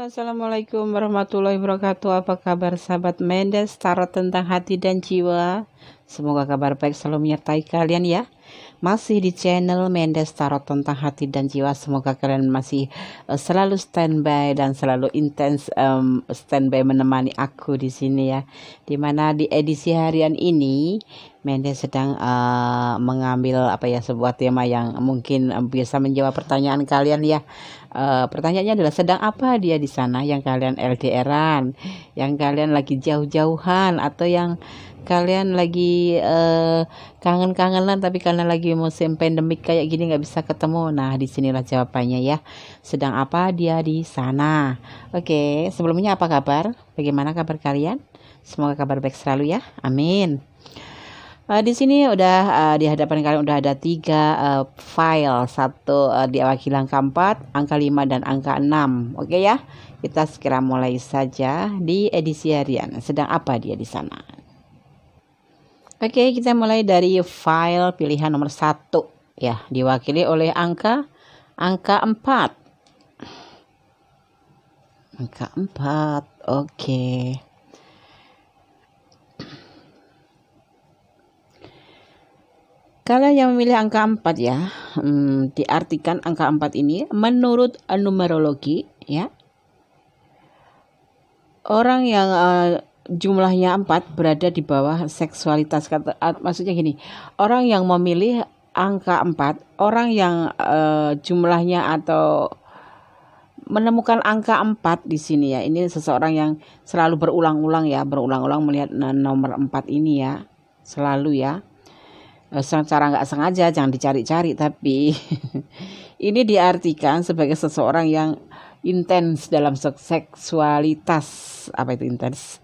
Halo, assalamualaikum warahmatullahi wabarakatuh. Apa kabar sahabat Mendes Tarot tentang hati dan jiwa? Semoga kabar baik selalu menyertai kalian ya. Masih di channel Mendes Tarot tentang hati dan jiwa. Semoga kalian masih selalu standby dan selalu intens standby menemani aku di sini ya. Dimana di edisi harian ini Mendes sedang mengambil sebuah tema yang mungkin bisa menjawab pertanyaan kalian ya. Pertanyaannya adalah sedang apa dia di sana, yang kalian LDRan, yang kalian lagi jauh-jauhan, atau yang kalian lagi kangen-kangenan tapi karena lagi musim pandemik kayak gini nggak bisa ketemu. Nah, disinilah jawabannya ya. Sedang apa dia di sana? Oke, sebelumnya apa kabar? Bagaimana kabar kalian? Semoga kabar baik selalu ya. Amin. Di sini udah di hadapan kalian udah ada 3 file, satu diawaki angka 4, angka 5 dan angka 6. Oke ya. Kita segera mulai saja di edisi harian. Sedang apa dia di sana? Oke, kita mulai dari file pilihan nomor 1 ya, diwakili oleh angka 4. Angka 4. Oke. Kalian yang memilih angka 4 ya, diartikan angka 4 ini menurut numerologi ya. Orang yang jumlahnya 4 berada di bawah seksualitas. Maksudnya gini, orang yang memilih angka 4, orang yang jumlahnya atau menemukan angka 4 di sini ya. Ini seseorang yang selalu berulang-ulang melihat nomor 4 ini ya. Selalu ya. Secara nggak sengaja, jangan dicari-cari, tapi ini diartikan sebagai seseorang yang intens dalam seksualitas. Apa itu intens?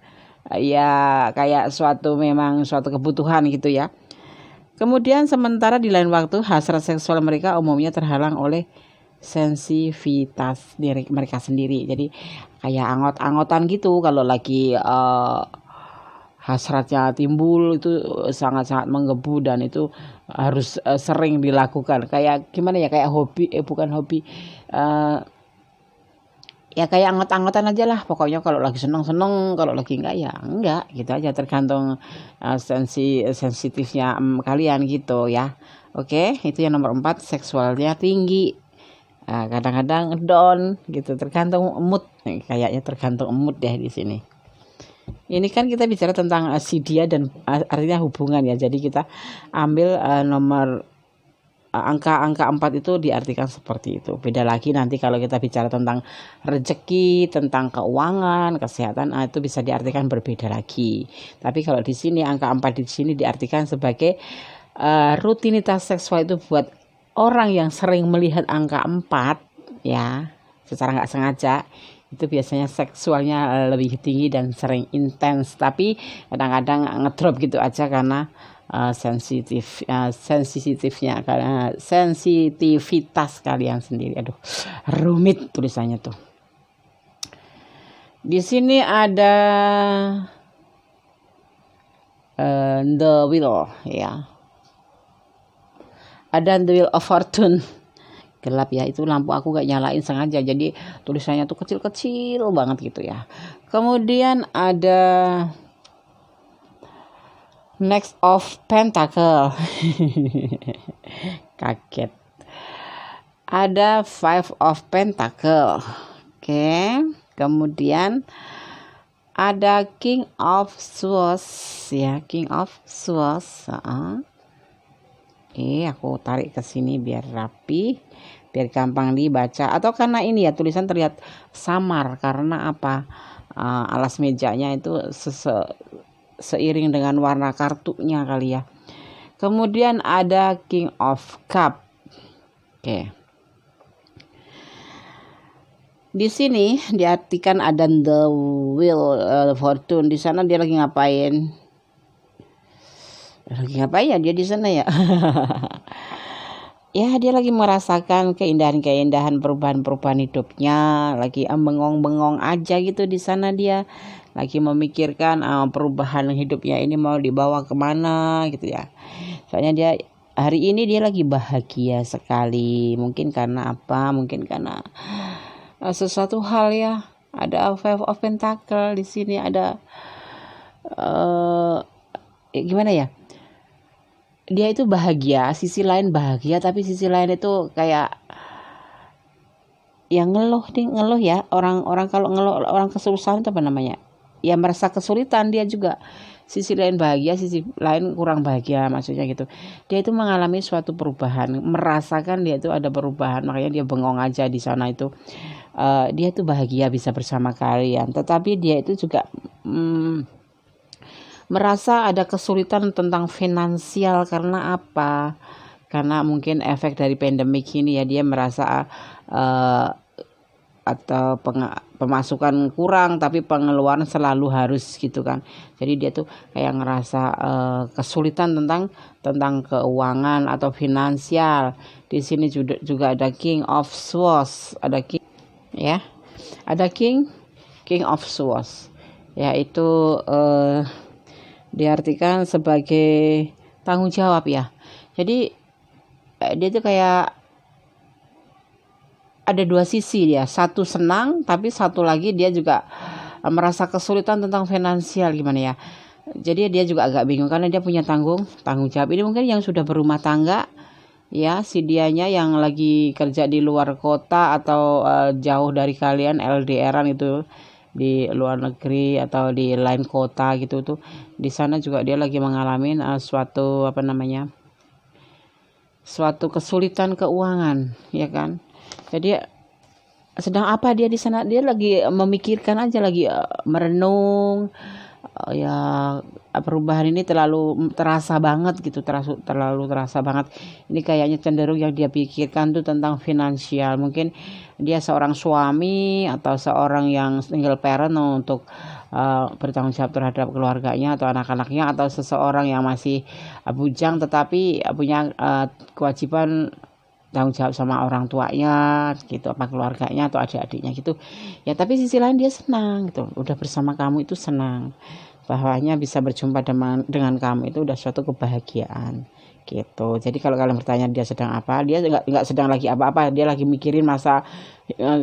Ya kayak suatu kebutuhan gitu ya. Kemudian sementara di lain waktu hasrat seksual mereka umumnya terhalang oleh sensitivitas diri mereka sendiri. Jadi kayak angot-angotan gitu kalau lagi hasratnya timbul, itu sangat-sangat menggebu dan itu harus sering dilakukan. Kayak gimana ya, kayak hobi, bukan hobi, ya kayak angot-angotan aja lah. Pokoknya kalau lagi seneng-seneng, kalau lagi enggak ya enggak, gitu aja, tergantung sensitifnya kalian gitu ya. Oke, itu yang nomor 4, seksualnya tinggi. Kadang-kadang down gitu, tergantung mood. Kayaknya tergantung mood deh di sini. Ini kan kita bicara tentang sidia dan artinya hubungan ya. Jadi kita ambil nomor angka 4 itu diartikan seperti itu. Beda lagi nanti kalau kita bicara tentang rezeki, tentang keuangan, kesehatan, itu bisa diartikan berbeda lagi. Tapi kalau di sini angka 4 di sini diartikan sebagai rutinitas seksual itu buat orang yang sering melihat angka 4 ya, secara nggak sengaja. Itu biasanya seksualnya lebih tinggi dan sering intens, tapi kadang-kadang ngedrop gitu aja karena sensitifnya, karena sensitivitas kalian sendiri. Aduh, rumit tulisannya tuh. Di sini ada the wheel ya. Ada the wheel of fortune. Gelap ya, itu lampu aku gak nyalain sengaja, jadi tulisannya tuh kecil-kecil banget gitu ya. Kemudian ada next of pentacle. Kaget. Ada 5 of pentacle. Oke. Kemudian ada king of swords ya, king of swords. Aku tarik ke sini biar rapi, biar gampang dibaca. Atau karena ini ya tulisan terlihat samar karena apa? Alas mejanya itu seiring dengan warna kartunya kali ya. Kemudian ada king of cup. Oke. Di sini diartikan ada the wheel fortune. Di sana dia lagi ngapain? Ya dia di sana ya? Ya, dia lagi merasakan keindahan-keindahan perubahan-perubahan hidupnya, lagi bengong-bengong aja gitu di sana. Dia lagi memikirkan perubahan hidupnya ini mau dibawa kemana gitu ya. Soalnya dia hari ini dia lagi bahagia sekali. Mungkin karena apa? Mungkin karena sesuatu hal ya, ada Five of Pentacle di sini, ada gimana ya? Dia itu bahagia, sisi lain bahagia, tapi sisi lain itu kayak yang ngeluh ya. Orang kalau ngeluh, orang kesusahan itu apa namanya? Ya merasa kesulitan, dia juga sisi lain bahagia, sisi lain kurang bahagia, maksudnya gitu. Dia itu mengalami suatu perubahan, merasakan dia itu ada perubahan, makanya dia bengong aja di sana itu. Dia itu bahagia bisa bersama kalian, tetapi dia itu juga merasa ada kesulitan tentang finansial. Karena apa? Karena mungkin efek dari pandemik ini ya, dia merasa atau pemasukan kurang tapi pengeluaran selalu harus gitu kan. Jadi dia tuh kayak ngerasa kesulitan tentang keuangan atau finansial. Di sini juga ada King of Swords, ada King ya. Ada King of Swords. Yaitu diartikan sebagai tanggung jawab ya. Jadi dia tuh kayak ada dua sisi dia. Satu senang, tapi satu lagi dia juga merasa kesulitan tentang finansial gimana ya. Jadi dia juga agak bingung karena dia punya tanggung jawab. Ini mungkin yang sudah berumah tangga ya, si dianya yang lagi kerja di luar kota atau jauh dari kalian, LDRan itu, di luar negeri atau di lain kota gitu tuh. Di sana juga dia lagi mengalami suatu kesulitan keuangan ya kan. Jadi sedang apa dia di sana? Dia lagi memikirkan aja, lagi merenung. Ya perubahan ini terlalu terasa banget gitu, terlalu terasa banget. Ini kayaknya cenderung yang dia pikirkan tuh tentang finansial. Mungkin dia seorang suami atau seorang yang single parent untuk bertanggung jawab terhadap keluarganya atau anak-anaknya, atau seseorang yang masih bujang tetapi punya kewajiban tanggung jawab sama orang tuanya gitu, apa keluarganya atau adik-adiknya gitu ya. Tapi sisi lain dia senang gitu, udah bersama kamu itu senang, bahwanya bisa berjumpa dengan kamu itu udah suatu kebahagiaan gitu. Jadi kalau kalian bertanya dia sedang apa, dia nggak sedang lagi apa-apa, dia lagi mikirin masa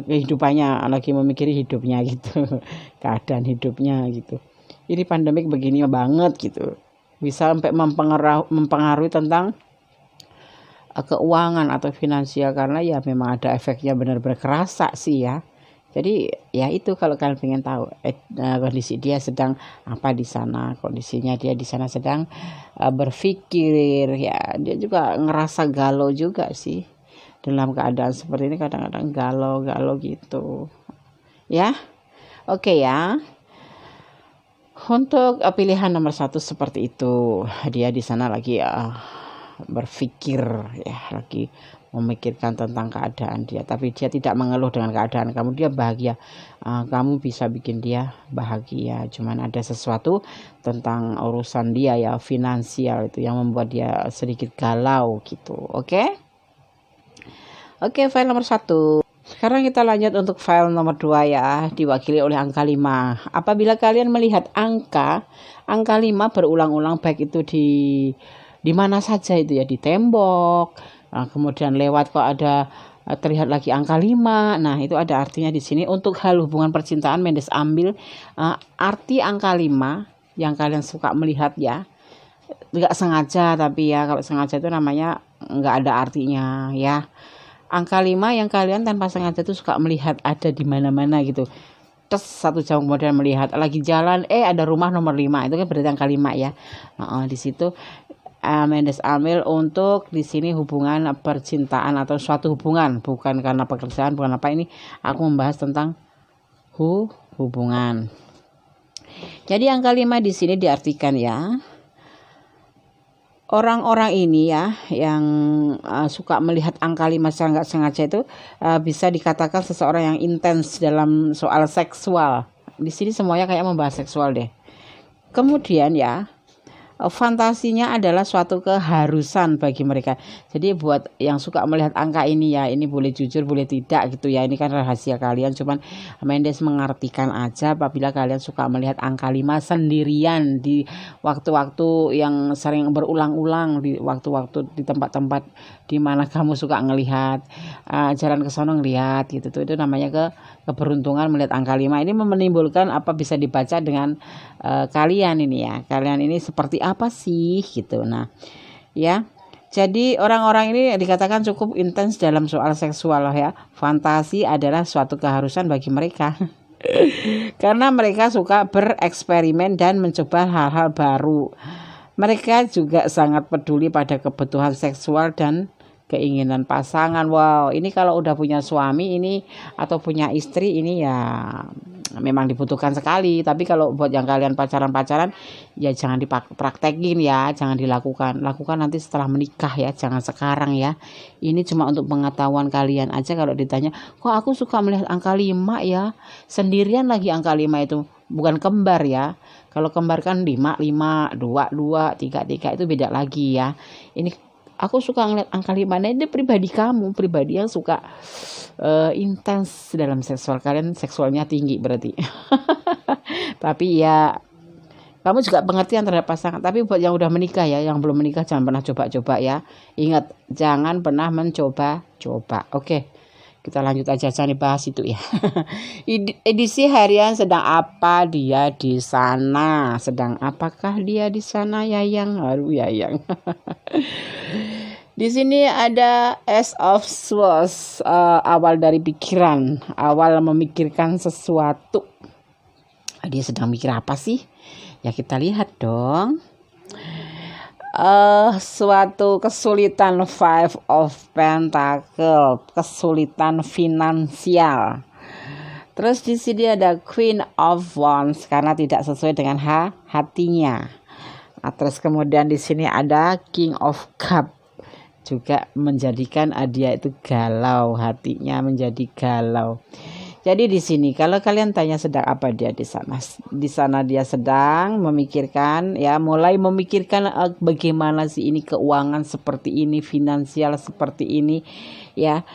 kehidupannya, lagi memikiri hidupnya gitu keadaan hidupnya gitu. Ini pandemik begini banget gitu, bisa sampai mempengaruhi tentang keuangan atau finansial, karena ya memang ada efeknya, benar-benar kerasa sih ya. Jadi ya itu, kalau kalian pengen tahu kondisi dia sedang apa di sana, kondisinya dia di sana sedang berpikir ya. Dia juga ngerasa galau juga sih dalam keadaan seperti ini, kadang-kadang galau gitu ya. Oke ya, untuk pilihan nomor 1 seperti itu. Dia di sana lagi berpikir ya, lagi memikirkan tentang keadaan dia, tapi dia tidak mengeluh dengan keadaan kamu. Dia bahagia, kamu bisa bikin dia bahagia. Cuman ada sesuatu tentang urusan dia ya, finansial itu yang membuat dia sedikit galau gitu. Oke, file nomor 1. Sekarang kita lanjut untuk file nomor 2 ya, diwakili oleh angka 5. Apabila kalian melihat angka 5 berulang-ulang, baik itu di mana saja itu ya, di tembok, kemudian lewat kok ada terlihat lagi angka 5. Nah, itu ada artinya di sini. Untuk hal hubungan percintaan, Mendes ambil arti angka 5 yang kalian suka melihat ya. Enggak sengaja, tapi ya kalau sengaja itu namanya enggak ada artinya ya. Angka 5 yang kalian tanpa sengaja itu suka melihat ada di mana-mana gitu. Terus 1 jam kemudian melihat lagi jalan, ada rumah nomor 5. Itu kan berarti angka 5 ya. Di situ Mendes ambil untuk di sini hubungan percintaan atau suatu hubungan, bukan karena pekerjaan, bukan apa. Ini aku membahas tentang hubungan. Jadi angka 5 di sini diartikan ya, orang-orang ini ya yang suka melihat angka 5 secara nggak sengaja itu bisa dikatakan seseorang yang intens dalam soal seksual. Di sini semuanya kayak membahas seksual deh. Kemudian ya, fantasinya adalah suatu keharusan bagi mereka. Jadi buat yang suka melihat angka ini ya, ini boleh jujur boleh tidak gitu ya, ini kan rahasia kalian, cuman Mendes mengartikan aja apabila kalian suka melihat angka 5 sendirian di waktu-waktu yang sering berulang-ulang, di waktu-waktu di tempat-tempat di mana kamu suka ngelihat jalan ke sono ngelihat gitu tuh, itu namanya keberuntungan melihat angka 5. Ini menimbulkan apa, bisa dibaca dengan kalian ini ya, kalian ini seperti apa sih gitu. Nah ya, jadi orang-orang ini dikatakan cukup intens dalam soal seksual ya. Fantasi adalah suatu keharusan bagi mereka karena mereka suka bereksperimen dan mencoba hal-hal baru. Mereka juga sangat peduli pada kebutuhan seksual dan keinginan pasangan. Wow, ini kalau udah punya suami ini atau punya istri ini ya memang dibutuhkan sekali. Tapi kalau buat yang kalian pacaran-pacaran ya jangan dipraktekin ya, jangan dilakukan. Lakukan nanti setelah menikah ya, jangan sekarang ya. Ini cuma untuk pengetahuan kalian aja. Kalau ditanya, kok aku suka melihat angka 5 ya, sendirian lagi angka 5 itu, bukan kembar ya. Kalau kembar kan 5, 5, 2, 2, 3, 3 itu beda lagi ya. Ini aku suka ngeliat angka 5. Nah, ini pribadi kamu, pribadi yang suka intens dalam seksual. Kalian seksualnya tinggi berarti. Tapi ya kamu juga pengertian terhadap pasangan. Tapi buat yang udah menikah ya, yang belum menikah jangan pernah coba-coba ya. Ingat, jangan pernah mencoba-coba. Oke, kita lanjut aja, jangan dibahas itu ya. Edisi harian sedang apa dia di sana? Sedang apakah dia di sana, Yayang? Haru Yayang. Di sini ada Ace of Swords, awal dari pikiran, awal memikirkan sesuatu. Dia sedang mikir apa sih? Ya kita lihat dong. Suatu kesulitan, Five of Pentacle, kesulitan finansial. Terus di sini ada Queen of Wands karena tidak sesuai dengan hatinya. Nah, terus kemudian di sini ada King of Cup, juga menjadikan dia itu galau, hatinya menjadi galau. Jadi di sini kalau kalian tanya sedang apa dia di sana dia sedang memikirkan ya, mulai memikirkan bagaimana sih ini keuangan seperti ini, finansial seperti ini ya.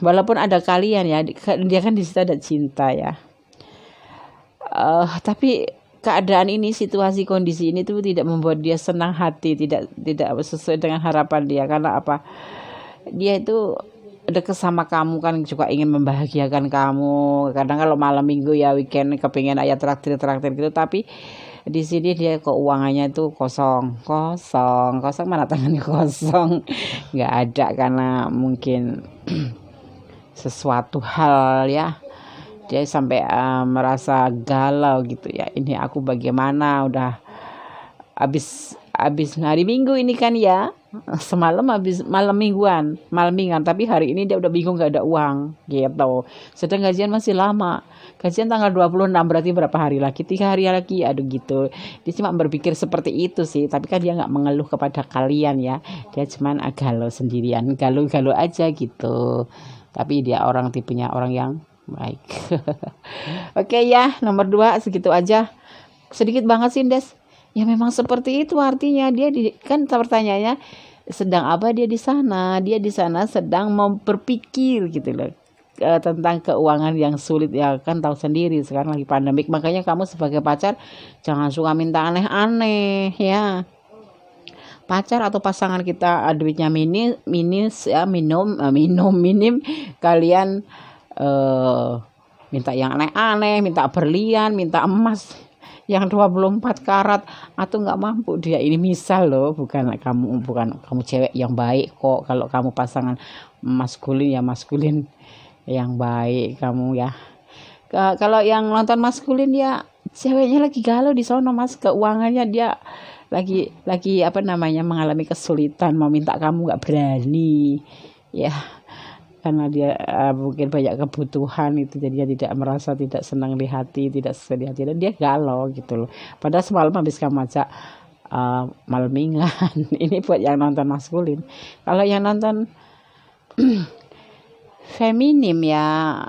Walaupun ada kalian ya, dia kan di situ ada cinta ya. Tapi keadaan ini, situasi kondisi ini tuh tidak membuat dia senang hati, tidak sesuai dengan harapan dia. Karena apa? Dia itu dekat sama kamu kan juga ingin membahagiakan kamu. Kadang kalau malam minggu ya weekend kepingin ayat traktir gitu, tapi di sini dia keuangannya itu kosong, mana tangannya kosong, nggak ada karena mungkin sesuatu hal ya. Dia sampai merasa galau gitu ya. Ini aku bagaimana, udah habis hari Minggu ini kan ya. Semalam habis malam mingguan, tapi hari ini dia udah bingung gak ada uang gitu. Sedang gajian masih lama. Gajian tanggal 26, berarti berapa hari lagi? 3 hari lagi, aduh gitu. Dia cuma berpikir seperti itu sih, tapi kan dia nggak mengeluh kepada kalian ya. Dia cuman galau sendirian, galau aja gitu. Tapi dia tipenya orang yang baik. Oke ya, nomor 2 segitu aja. Sedikit banget sih, Des. Ya memang seperti itu artinya. Dia kan pertanyaannya sedang apa dia di sana? Dia di sana sedang berpikir gitu loh. Tentang keuangan yang sulit ya, kan tahu sendiri sekarang lagi pandemik. Makanya kamu sebagai pacar jangan suka minta aneh-aneh ya. Pacar atau pasangan kita duitnya minim kalian minta yang aneh-aneh, minta berlian, minta emas yang 24 karat atau nggak mampu dia. Ini misal loh, bukan kamu cewek yang baik kok. Kalau kamu pasangan maskulin yang baik kamu ya. Kalau yang nonton maskulin ya ceweknya lagi galau di sono Mas, keuangannya dia lagi mengalami kesulitan, mau minta kamu nggak berani ya, karena dia mungkin banyak kebutuhan itu, jadi dia tidak merasa, tidak senang di hati, tidak sesuai di hati, dan dia galau gitu loh. Padahal semalam habis kamu ajak malam mingguan. Ini buat yang nonton maskulin. Kalau yang nonton feminim ya,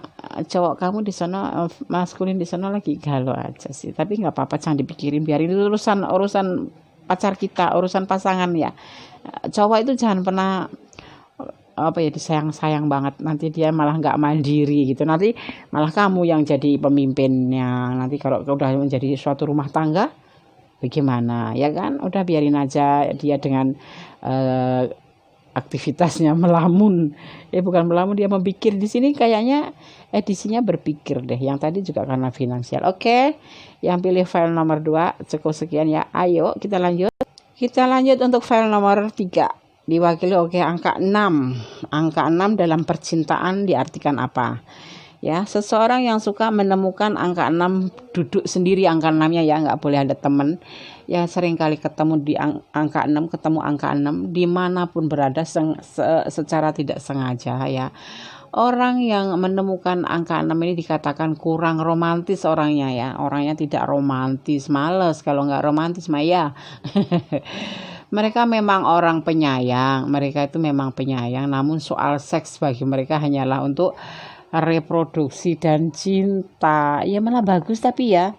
cowok kamu di sana, maskulin di sana lagi galau aja sih. Tapi nggak apa-apa, jangan dipikirin, biarin itu urusan pacar kita, urusan pasangan ya. Cowok itu jangan pernah disayang-sayang banget, nanti dia malah nggak mandiri gitu, nanti malah kamu yang jadi pemimpinnya. Nanti kalau udah menjadi suatu rumah tangga bagaimana, ya kan? Udah biarin aja dia dengan aktivitasnya melamun, bukan melamun, dia memikir. Di sini kayaknya edisinya berpikir deh, yang tadi juga karena finansial. Oke, yang pilih file nomor 2 cukup sekian ya. Ayo kita lanjut untuk file nomor 3, diwakili angka 6. Angka 6 dalam percintaan diartikan apa? Ya, seseorang yang suka menemukan angka 6 duduk sendiri angka 6-nya ya, nggak boleh ada teman. Ya, sering kali ketemu di angka 6, ketemu angka 6 dimanapun berada secara tidak sengaja ya. Orang yang menemukan angka 6 ini dikatakan kurang romantis orangnya ya. Orangnya tidak romantis, males kalau nggak romantis mah ya. Mereka memang orang penyayang, mereka itu memang penyayang, namun soal seks bagi mereka hanyalah untuk reproduksi dan cinta. Ya malah bagus tapi ya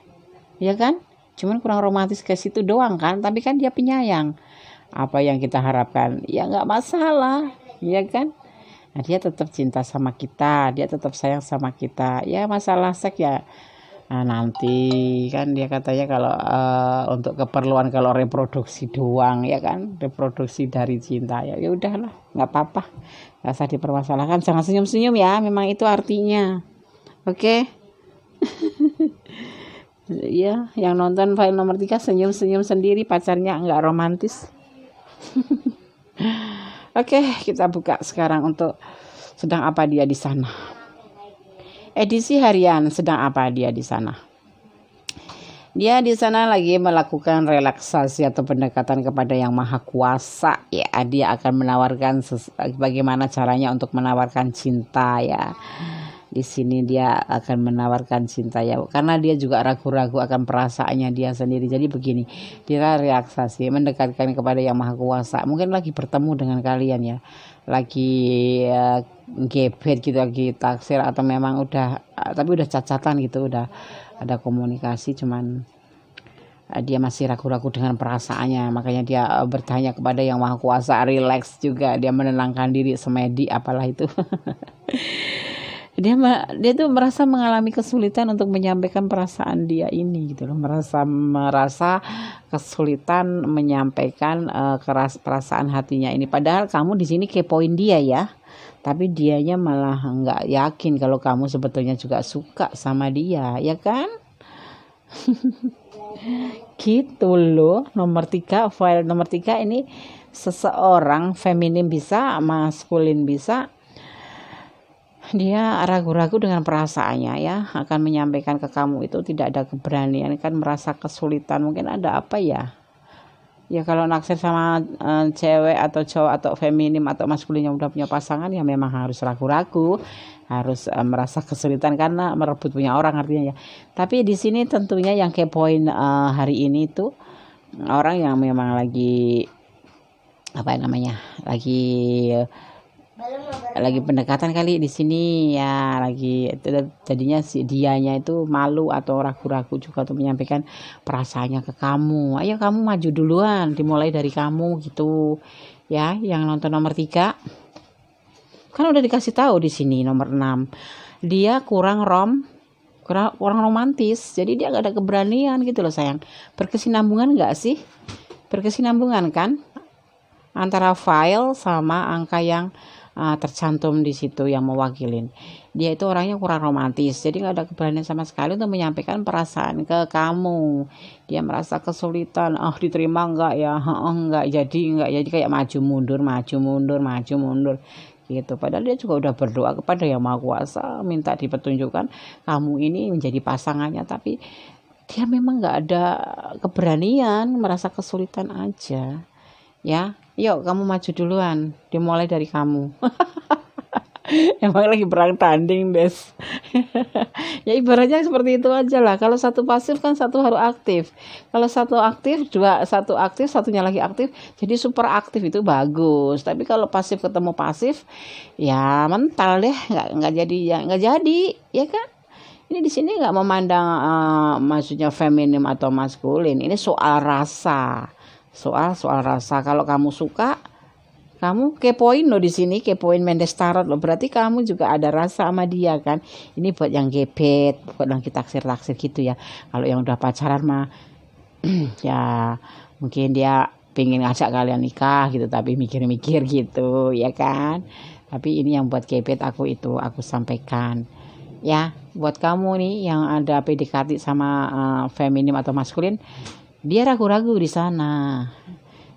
kan? Cuman kurang romantis ke situ doang kan, tapi kan dia penyayang. Apa yang kita harapkan? Ya nggak masalah, ya kan? Nah, dia tetap cinta sama kita, dia tetap sayang sama kita. Ya masalah seks ya. Nah, nanti kan dia katanya kalau untuk keperluan kalau reproduksi doang ya kan, reproduksi dari cinta ya udahlah, nggak apa-apa, nggak usah dipermasalahkan. Jangan senyum-senyum ya, memang itu artinya. Oke. Ya, yang nonton file nomor 3 senyum-senyum sendiri, pacarnya nggak romantis. Oke, kita buka sekarang untuk sedang apa dia di sana. Edisi harian, sedang apa dia di sana? Dia di sana lagi melakukan relaksasi atau pendekatan kepada Yang Maha Kuasa ya. Dia akan menawarkan bagaimana caranya untuk menawarkan cinta ya. Di sini dia akan menawarkan cinta ya, karena dia juga ragu-ragu akan perasaannya dia sendiri. Jadi begini, dia relaksasi mendekatkan kepada Yang Maha Kuasa. Mungkin lagi bertemu dengan kalian ya, lagi gebet gitu, lagi taksir, atau memang udah tapi udah cacatan gitu, udah ada komunikasi, cuman dia masih ragu-ragu dengan perasaannya. Makanya dia bertanya kepada Yang Maha Kuasa, relax juga, dia menenangkan diri, semedi apalah itu. dia tuh merasa mengalami kesulitan untuk menyampaikan perasaan dia ini gitu loh, merasa kesulitan menyampaikan perasaan hatinya ini. Padahal kamu di sini kepoin dia ya, tapi dianya malah nggak yakin kalau kamu sebetulnya juga suka sama dia, ya kan? Gitu loh. Nomor 3, file nomor 3 ini seseorang feminin bisa, maskulin bisa. Dia ragu-ragu dengan perasaannya ya, akan menyampaikan ke kamu itu tidak ada keberanian, kan merasa kesulitan. Mungkin ada apa ya? Ya kalau naksir sama cewek atau cowok atau feminim atau maskulin yang udah punya pasangan ya memang harus ragu-ragu, harus merasa kesulitan karena merebut punya orang artinya ya. Tapi di sini tentunya yang kepoin hari ini tuh orang yang memang lagi lagi pendekatan kali di sini ya, lagi jadinya si dianya itu malu atau ragu-ragu juga untuk menyampaikan perasaannya ke kamu. Ayo kamu maju duluan, dimulai dari kamu gitu ya. Yang nonton nomor 3 kan udah dikasih tahu di sini nomor 6, dia kurang romantis, jadi dia gak ada keberanian gitu loh sayang. Berkesinambungan gak sih? Berkesinambungan kan antara file sama angka yang tercantum di situ yang mewakilin. Dia itu orangnya kurang romantis, jadi nggak ada keberanian sama sekali untuk menyampaikan perasaan ke kamu. Dia merasa kesulitan, diterima nggak ya, nggak jadi, kayak maju mundur gitu. Padahal dia juga udah berdoa kepada Yang Maha Kuasa, minta dipertunjukkan kamu ini menjadi pasangannya, tapi dia memang nggak ada keberanian, merasa kesulitan aja ya. Yuk kamu maju duluan, dimulai dari kamu. Emang lagi perang tanding des. Ya ibaratnya seperti itu aja lah. Kalau satu pasif kan satu harus aktif. Kalau satu aktif, satu aktif, satunya lagi aktif, jadi super aktif itu bagus. Tapi kalau pasif ketemu pasif, ya mental deh, nggak jadi, ya kan? Ini di sini nggak memandang maksudnya feminim atau maskulin. Ini soal rasa. soal rasa. Kalau kamu suka, kamu kepoin loh di sini, kepoin Mendes Tarot loh. Berarti kamu juga ada rasa sama dia kan. Ini buat yang gebet, buat yang kita taksir-taksir gitu ya. Kalau yang udah pacaran mah ya mungkin dia pengen ngajak kalian nikah gitu, tapi mikir-mikir gitu ya kan. Tapi ini yang buat gebet aku sampaikan ya. Buat kamu nih yang ada PDKT sama feminim atau maskulin, dia ragu-ragu di sana.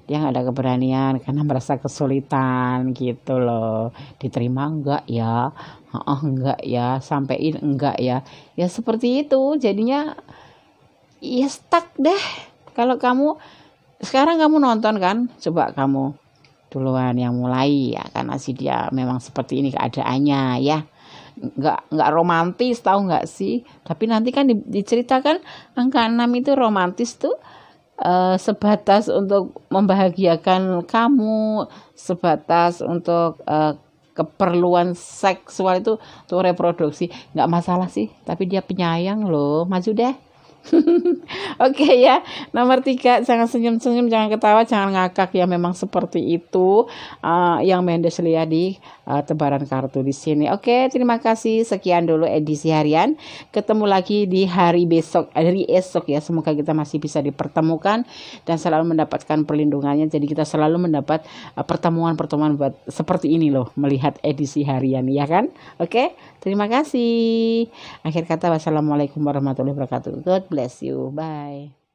Dia nggak ada keberanian karena merasa kesulitan gitu loh. Diterima enggak ya? Enggak ya, sampein enggak ya? Ya seperti itu. Jadinya ya stuck deh. Kalau kamu sekarang kamu nonton kan, coba kamu duluan yang mulai ya, karena si dia memang seperti ini keadaannya ya. Nggak romantis, tahu nggak sih? Tapi nanti kan diceritakan angka 6 itu romantis tuh sebatas untuk membahagiakan kamu, sebatas untuk keperluan seksual itu untuk reproduksi, nggak masalah sih. Tapi dia penyayang loh, maju deh. Oke ya, nomor 3, jangan senyum-senyum, jangan ketawa, jangan ngakak ya. Memang seperti itu yang Mendes lihat di tebaran kartu di sini. Oke, terima kasih. Sekian dulu edisi harian. Ketemu lagi di hari esok ya. Semoga kita masih bisa dipertemukan dan selalu mendapatkan perlindungannya. Jadi kita selalu mendapat pertemuan-pertemuan buat seperti ini loh, melihat edisi harian ya kan. Oke, terima kasih. Akhir kata, wassalamualaikum warahmatullahi wabarakatuh. God bless you. Bye.